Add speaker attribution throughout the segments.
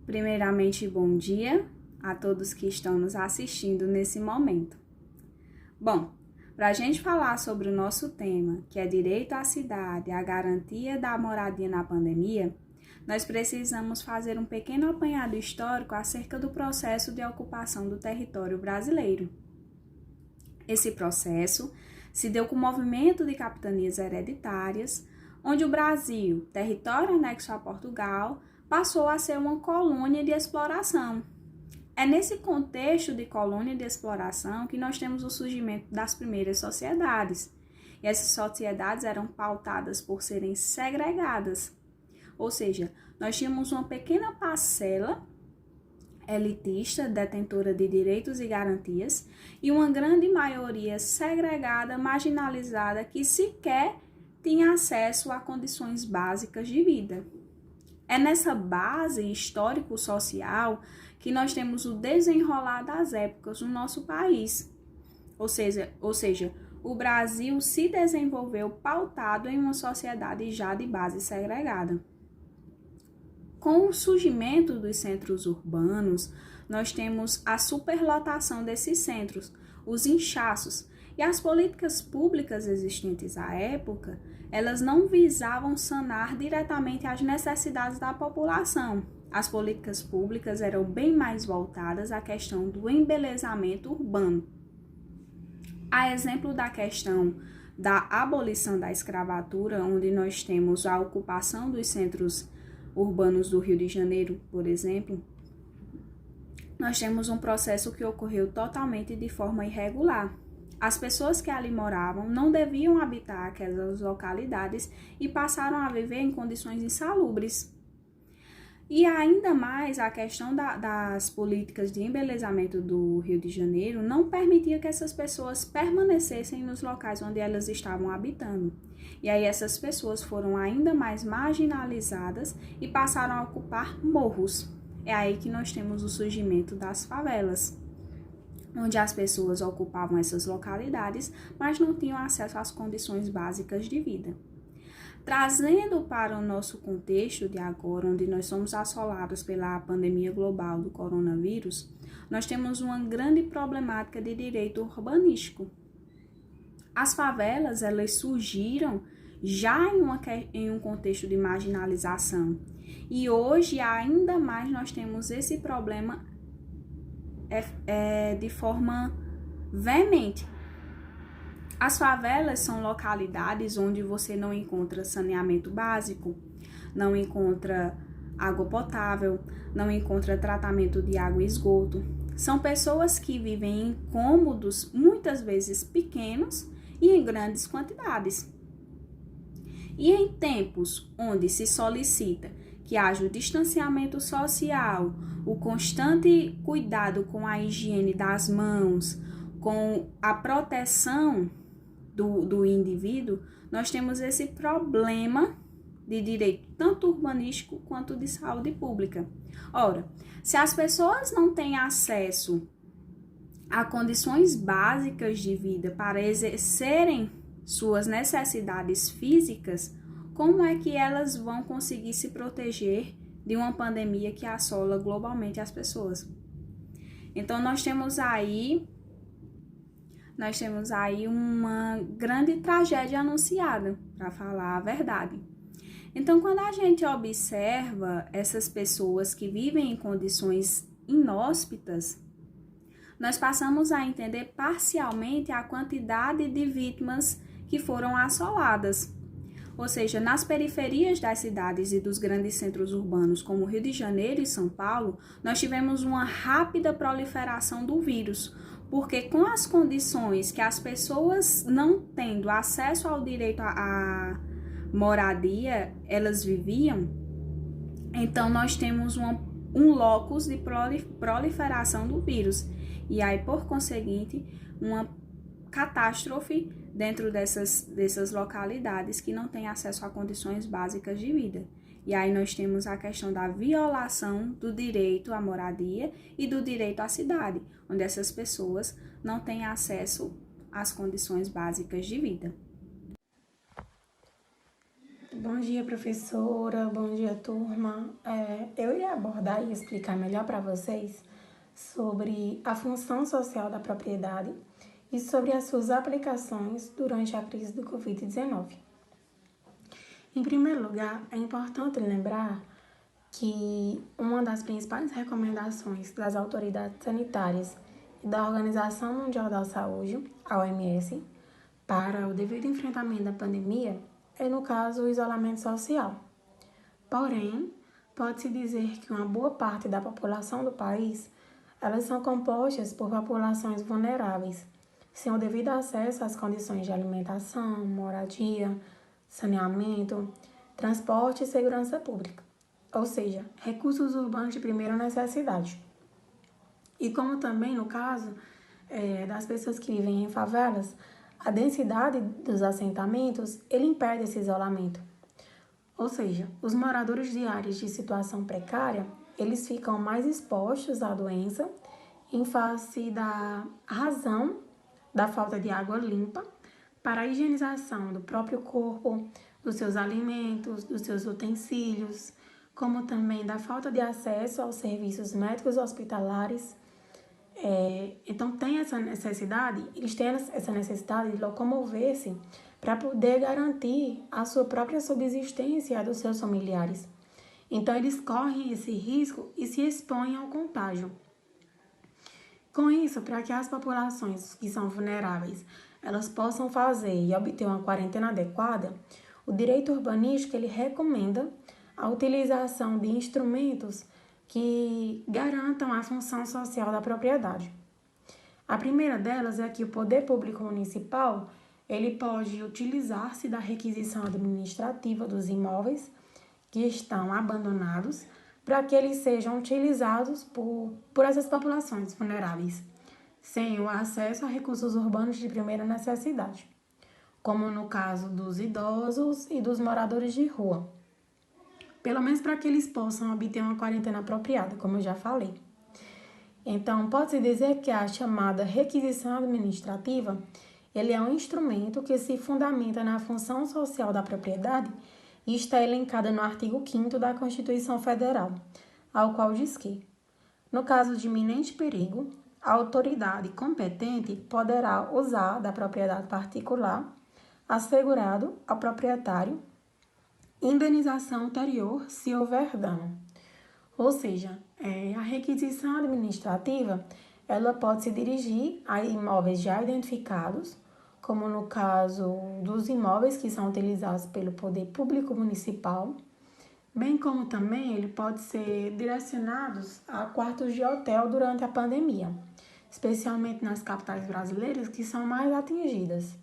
Speaker 1: Primeiramente, bom dia a todos que estão nos assistindo nesse momento. Bom, para a gente falar sobre o nosso tema, que é direito à cidade, a garantia da moradia na pandemia, nós precisamos fazer um pequeno apanhado histórico acerca do processo de ocupação do território brasileiro. Esse processo se deu com o movimento de capitanias hereditárias, onde o Brasil, território anexo a Portugal, passou a ser uma colônia de exploração. É nesse contexto de colônia de exploração que nós temos o surgimento das primeiras sociedades. E essas sociedades eram pautadas por serem segregadas. Ou seja, nós tínhamos uma pequena parcela elitista, detentora de direitos e garantias, e uma grande maioria segregada, marginalizada, que sequer tinha acesso a condições básicas de vida. É nessa base histórico-social que nós temos o desenrolar das épocas no nosso país. Ou seja, o Brasil se desenvolveu pautado em uma sociedade já de base segregada. Com o surgimento dos centros urbanos, nós temos a superlotação desses centros, os inchaços, e as políticas públicas existentes à época, elas não visavam sanar diretamente as necessidades da população. As políticas públicas eram bem mais voltadas à questão do embelezamento urbano. A exemplo da questão da abolição da escravatura, onde nós temos a ocupação dos centros urbanos do Rio de Janeiro, por exemplo, nós temos um processo que ocorreu totalmente de forma irregular. As pessoas que ali moravam não deviam habitar aquelas localidades e passaram a viver em condições insalubres. E ainda mais a questão das políticas de embelezamento do Rio de Janeiro não permitia que essas pessoas permanecessem nos locais onde elas estavam habitando. E aí essas pessoas foram ainda mais marginalizadas e passaram a ocupar morros. É aí que nós temos o surgimento das favelas, onde as pessoas ocupavam essas localidades, mas não tinham acesso às condições básicas de vida. Trazendo para o nosso contexto de agora, onde nós somos assolados pela pandemia global do coronavírus, nós temos uma grande problemática de direito urbanístico. As favelas, elas surgiram já em um contexto de marginalização. E hoje, ainda mais, nós temos esse problema de forma veemente. As favelas são localidades onde você não encontra saneamento básico, não encontra água potável, não encontra tratamento de água e esgoto. São pessoas que vivem em cômodos, muitas vezes pequenos e em grandes quantidades. E em tempos onde se solicita que haja o distanciamento social, o constante cuidado com a higiene das mãos, com a proteção do indivíduo, nós temos esse problema de direito tanto urbanístico quanto de saúde pública. Ora, se as pessoas não têm acesso a condições básicas de vida para exercerem suas necessidades físicas, como é que elas vão conseguir se proteger de uma pandemia que assola globalmente as pessoas? Então, nós temos aí uma grande tragédia anunciada, para falar a verdade. Então, quando a gente observa essas pessoas que vivem em condições inóspitas, nós passamos a entender parcialmente a quantidade de vítimas que foram assoladas. Ou seja, nas periferias das cidades e dos grandes centros urbanos, como Rio de Janeiro e São Paulo, nós tivemos uma rápida proliferação do vírus, porque com as condições que as pessoas não tendo acesso ao direito à moradia, elas viviam, então nós temos um locus de proliferação do vírus. E aí, por conseguinte, uma catástrofe dentro dessas localidades que não têm acesso a condições básicas de vida. E aí nós temos a questão da violação do direito à moradia e do direito à cidade, onde essas pessoas não têm acesso às condições básicas de vida.
Speaker 2: Bom dia, professora. Bom dia, turma. Eu irei abordar e explicar melhor para vocês sobre a função social da propriedade e sobre as suas aplicações durante a crise do Covid-19. Em primeiro lugar, é importante lembrar que uma das principais recomendações das autoridades sanitárias e da Organização Mundial da Saúde, a OMS, para o devido enfrentamento da pandemia é, no caso, o isolamento social. Porém, pode-se dizer que uma boa parte da população do país elas são compostas por populações vulneráveis, sem o devido acesso às condições de alimentação, moradia, saneamento, transporte e segurança pública, ou seja, recursos urbanos de primeira necessidade. E como também no caso das pessoas que vivem em favelas, a densidade dos assentamentos ele impede esse isolamento. Ou seja, os moradores de áreas de situação precária, eles ficam mais expostos à doença em face da razão da falta de água limpa para a higienização do próprio corpo, dos seus alimentos, dos seus utensílios, como também da falta de acesso aos serviços médicos hospitalares. Então eles têm essa necessidade de locomover-se para poder garantir a sua própria subsistência e a dos seus familiares. Então eles correm esse risco e se expõem ao contágio. Com isso, para que as populações que são vulneráveis elas possam fazer e obter uma quarentena adequada, o direito urbanístico ele recomenda a utilização de instrumentos que garantam a função social da propriedade. A primeira delas é que o poder público municipal ele pode utilizar-se da requisição administrativa dos imóveis que estão abandonados para que eles sejam utilizados por essas populações vulneráveis, sem o acesso a recursos urbanos de primeira necessidade, como no caso dos idosos e dos moradores de rua. Pelo menos para que eles possam obter uma quarentena apropriada, como eu já falei. Então, pode-se dizer que a chamada requisição administrativa, ele é um instrumento que se fundamenta na função social da propriedade e está elencada no artigo 5º da Constituição Federal, ao qual diz que, no caso de iminente perigo, a autoridade competente poderá usar da propriedade particular, assegurado ao proprietário, indenização anterior se houver dano. Ou seja, a requisição administrativa ela pode se dirigir a imóveis já identificados, como no caso dos imóveis que são utilizados pelo poder público municipal, bem como também ele pode ser direcionado a quartos de hotel durante a pandemia, especialmente nas capitais brasileiras que são mais atingidas.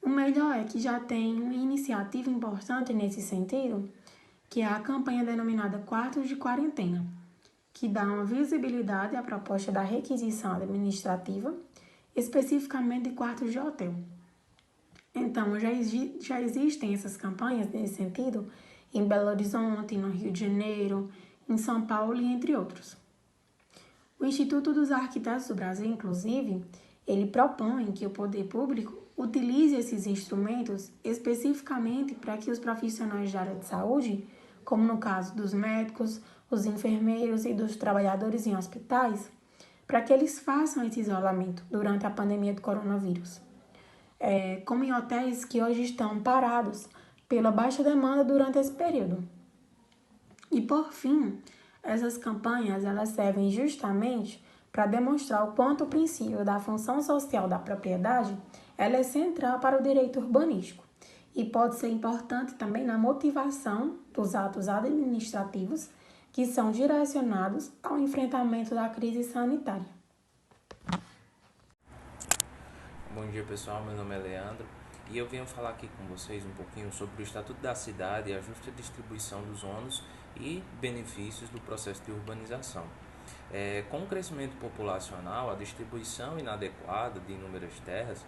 Speaker 2: O melhor é que já tem uma iniciativa importante nesse sentido, que é a campanha denominada Quartos de Quarentena, que dá uma visibilidade à proposta da requisição administrativa, especificamente de quartos de hotel. Então, já existem essas campanhas nesse sentido em Belo Horizonte, no Rio de Janeiro, em São Paulo e entre outros. O Instituto dos Arquitetos do Brasil, inclusive, ele propõe que o poder público utilize esses instrumentos especificamente para que os profissionais da área de saúde, como no caso dos médicos, os enfermeiros e dos trabalhadores em hospitais, para que eles façam esse isolamento durante a pandemia do coronavírus. Como em hotéis que hoje estão parados pela baixa demanda durante esse período. E por fim, essas campanhas elas servem justamente para demonstrar o quanto o princípio da função social da propriedade ela é central para o direito urbanístico e pode ser importante também na motivação dos atos administrativos que são direcionados ao enfrentamento da crise sanitária.
Speaker 3: Bom dia pessoal, meu nome é Leandro e eu venho falar aqui com vocês um pouquinho sobre o Estatuto da Cidade e a justa distribuição dos ônus e benefícios do processo de urbanização. Com o crescimento populacional, a distribuição inadequada de inúmeras terras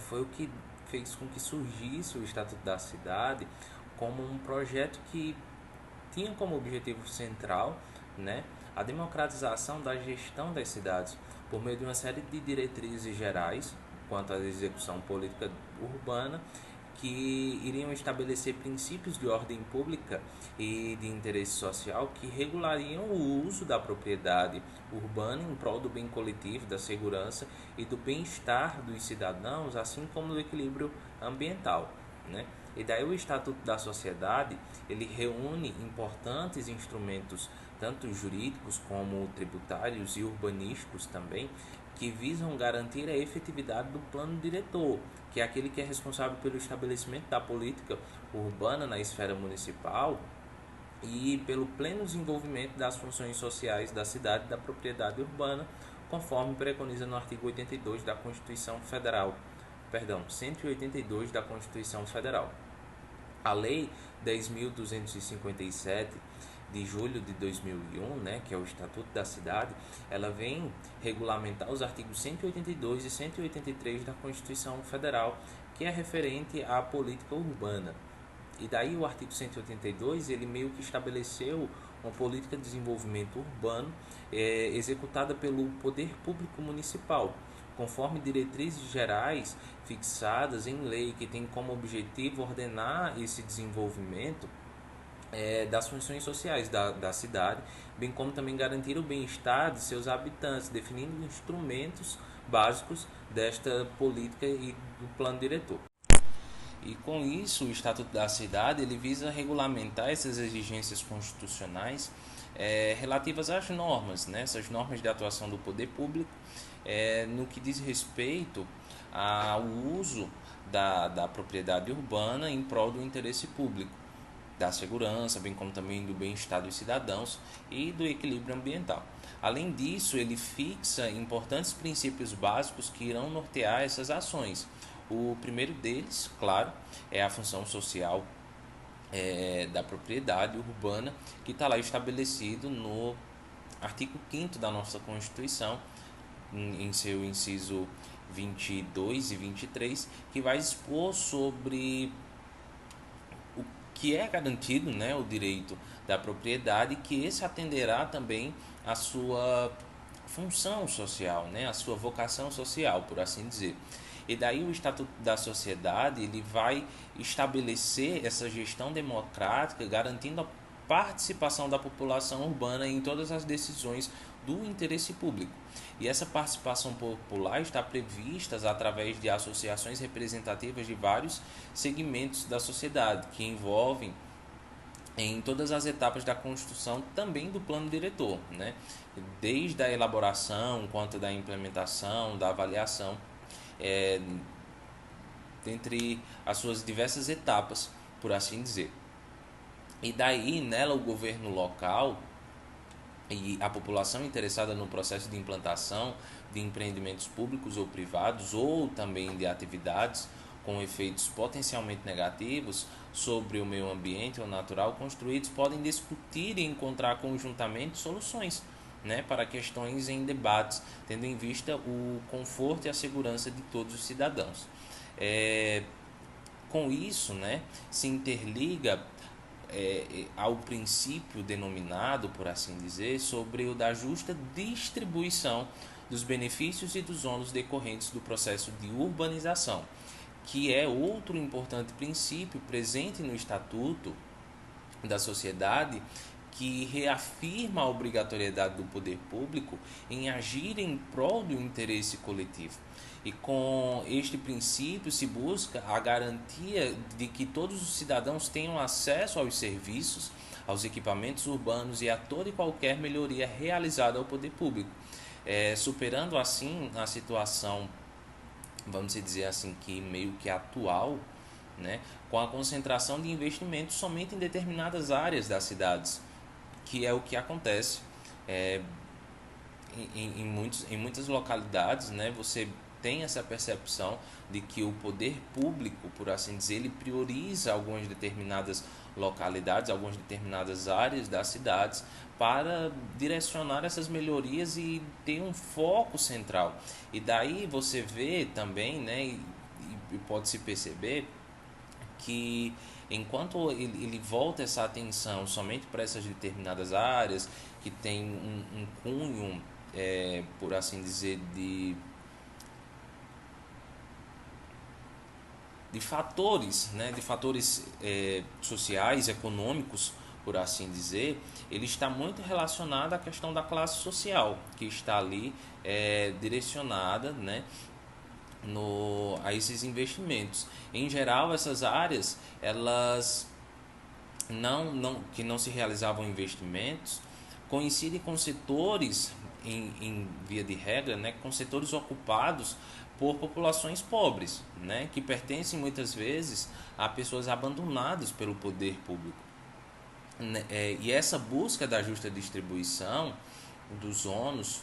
Speaker 3: foi o que fez com que surgisse o Estatuto da Cidade como um projeto que tinha como objetivo central, a democratização da gestão das cidades por meio de uma série de diretrizes gerais quanto à execução política urbana que iriam estabelecer princípios de ordem pública e de interesse social que regulariam o uso da propriedade urbana em prol do bem coletivo, da segurança e do bem-estar dos cidadãos, assim como do equilíbrio ambiental, né? E daí o Estatuto da Sociedade, ele reúne importantes instrumentos, tanto jurídicos como tributários e urbanísticos também, que visam garantir a efetividade do plano diretor, que é aquele que é responsável pelo estabelecimento da política urbana na esfera municipal e pelo pleno desenvolvimento das funções sociais da cidade e da propriedade urbana, conforme preconiza no artigo 82 da Constituição Federal, 182 da Constituição Federal. A Lei 10.257 de julho de 2001, né, que é o Estatuto da Cidade, ela vem regulamentar os artigos 182 e 183 da Constituição Federal, que é referente à política urbana. E daí o artigo 182, ele meio que estabeleceu uma política de desenvolvimento urbano executada pelo poder público municipal, conforme diretrizes gerais fixadas em lei, que tem como objetivo ordenar esse desenvolvimento das funções sociais da cidade, bem como também garantir o bem-estar de seus habitantes, definindo instrumentos básicos desta política e do plano diretor. E com isso, o Estatuto da Cidade ele visa regulamentar essas exigências constitucionais relativas às normas, né? Essas normas de atuação do poder público, no que diz respeito ao uso da propriedade urbana em prol do interesse público, da segurança, bem como também do bem-estar dos cidadãos e do equilíbrio ambiental. Além disso, ele fixa importantes princípios básicos que irão nortear essas ações. O primeiro deles, claro, é a função social da propriedade urbana, que está lá estabelecido no artigo 5º da nossa Constituição, em seu inciso 22 e 23, que vai expor sobre o que é garantido, né, o direito da propriedade, que esse atenderá também à sua função social, né, a sua vocação social, por assim dizer. E daí o Estatuto da Sociedade ele vai estabelecer essa gestão democrática, garantindo a participação da população urbana em todas as decisões do interesse público. E essa participação popular está prevista através de associações representativas de vários segmentos da sociedade, que envolvem em todas as etapas da construção também do plano diretor, né? Desde a elaboração, quanto da implementação, da avaliação, dentre as suas diversas etapas, por assim dizer. E daí, nela, o governo local e a população interessada no processo de implantação de empreendimentos públicos ou privados, ou também de atividades com efeitos potencialmente negativos sobre o meio ambiente ou natural construídos, podem discutir e encontrar conjuntamente soluções, né, para questões em debates, tendo em vista o conforto e a segurança de todos os cidadãos. Com isso, né, se interliga ao princípio denominado, por assim dizer, sobre o da justa distribuição dos benefícios e dos ônus decorrentes do processo de urbanização, que é outro importante princípio presente no Estatuto da Sociedade, que reafirma a obrigatoriedade do poder público em agir em prol do interesse coletivo. E com este princípio se busca a garantia de que todos os cidadãos tenham acesso aos serviços, aos equipamentos urbanos e a toda e qualquer melhoria realizada ao poder público, superando assim a situação, vamos dizer assim, que meio que atual, né, com a concentração de investimentos somente em determinadas áreas das cidades, que é o que acontece em muitas localidades, né? Você tem essa percepção de que o poder público, por assim dizer, ele prioriza algumas determinadas localidades, algumas determinadas áreas das cidades para direcionar essas melhorias e ter um foco central. E daí você vê também, né, e pode-se perceber que enquanto ele volta essa atenção somente para essas determinadas áreas que tem um cunho, por assim dizer, fatores, né, de fatores sociais, econômicos, por assim dizer, ele está muito relacionado à questão da classe social, que está ali direcionada, né, a esses investimentos. Em geral, essas áreas, elas que não se realizavam investimentos, coincidem com setores, em via de regra, né, com setores ocupados por populações pobres, né, que pertencem muitas vezes a pessoas abandonadas pelo poder público. E essa busca da justa distribuição dos ônus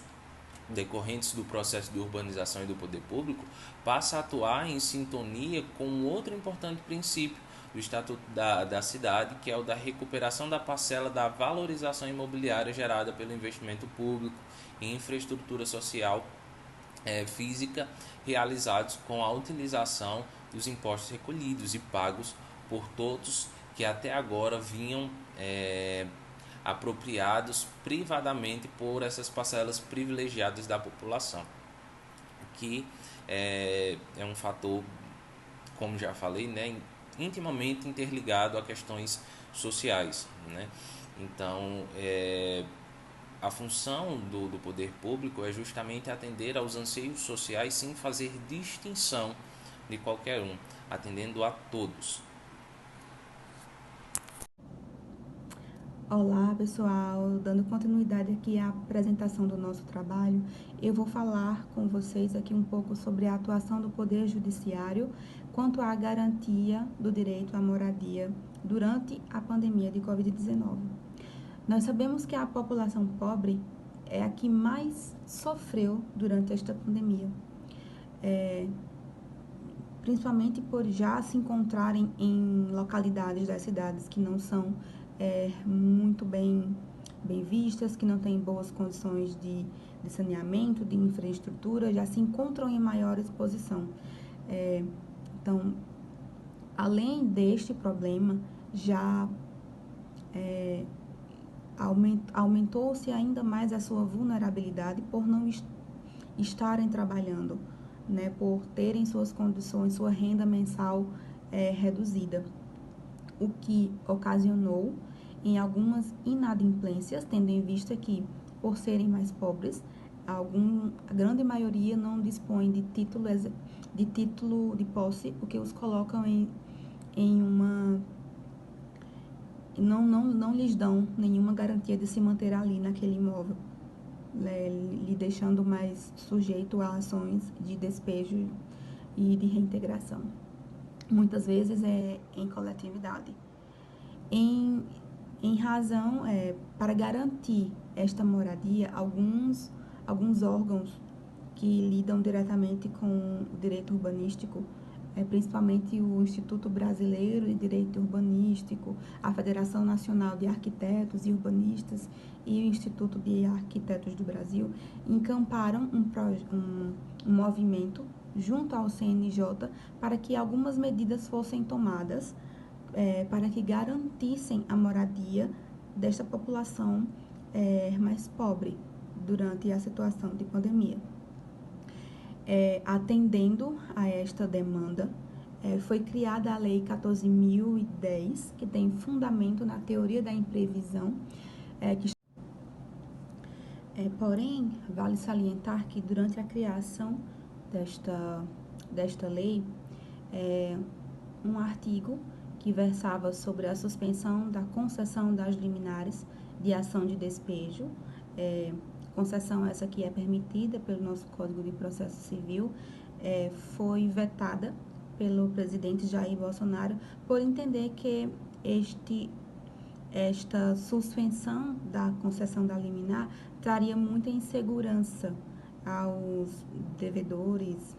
Speaker 3: decorrentes do processo de urbanização e do poder público passa a atuar em sintonia com outro importante princípio do Estatuto da Cidade, que é o da recuperação da parcela da valorização imobiliária gerada pelo investimento público em infraestrutura social física realizados com a utilização dos impostos recolhidos e pagos por todos que até agora vinham apropriados privadamente por essas parcelas privilegiadas da população, que é um fator, como já falei, né, intimamente interligado a questões sociais, né? Então, a função do poder público é justamente atender aos anseios sociais sem fazer distinção de qualquer um, atendendo a todos.
Speaker 4: Olá pessoal, dando continuidade aqui à apresentação do nosso trabalho, eu vou falar com vocês aqui um pouco sobre a atuação do Poder Judiciário quanto à garantia do direito à moradia durante a pandemia de Covid-19. Nós sabemos que a população pobre é a que mais sofreu durante esta pandemia, principalmente por já se encontrarem em localidades das cidades que não são muito bem vistas, que não têm boas condições de saneamento, de infraestrutura, já se encontram em maior exposição. Então, além deste problema, já aumentou-se ainda mais a sua vulnerabilidade por não estarem trabalhando, né, por terem suas condições, sua renda mensal reduzida, o que ocasionou em algumas inadimplências, tendo em vista que, por serem mais pobres, a grande maioria não dispõe de título de posse, o que os colocam em uma... Não lhes dão nenhuma garantia de se manter ali naquele imóvel, lhe deixando mais sujeito a ações de despejo e de reintegração. Muitas vezes em coletividade. Em razão, para garantir esta moradia, alguns órgãos que lidam diretamente com o direito urbanístico, principalmente o Instituto Brasileiro de Direito Urbanístico, a Federação Nacional de Arquitetos e Urbanistas e o Instituto de Arquitetos do Brasil, encamparam um movimento junto ao CNJ para que algumas medidas fossem tomadas para que garantissem a moradia desta população mais pobre durante a situação de pandemia. Atendendo a esta demanda, foi criada a Lei 14.010, que tem fundamento na teoria da imprevisão. Porém, vale salientar que durante a criação desta lei, um artigo que versava sobre a suspensão da concessão das liminares de ação de despejo, concessão essa que é permitida pelo nosso Código de Processo Civil, foi vetada pelo presidente Jair Bolsonaro por entender que esta suspensão da concessão da liminar traria muita insegurança aos devedores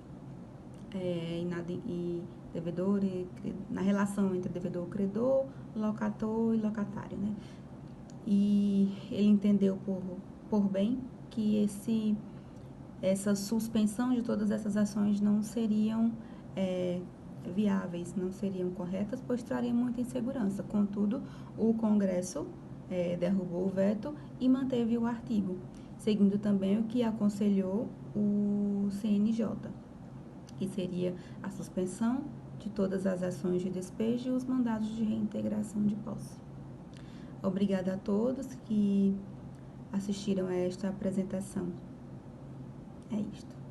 Speaker 4: na relação entre devedor-credor, locator e locatário, né? E ele entendeu por bem que essa suspensão de todas essas ações não seriam viáveis, não seriam corretas, pois trariam muita insegurança. Contudo, o Congresso derrubou o veto e manteve o artigo, seguindo também o que aconselhou o CNJ, que seria a suspensão de todas as ações de despejo e os mandados de reintegração de posse. Obrigada a todos que assistiram a esta apresentação. É isto.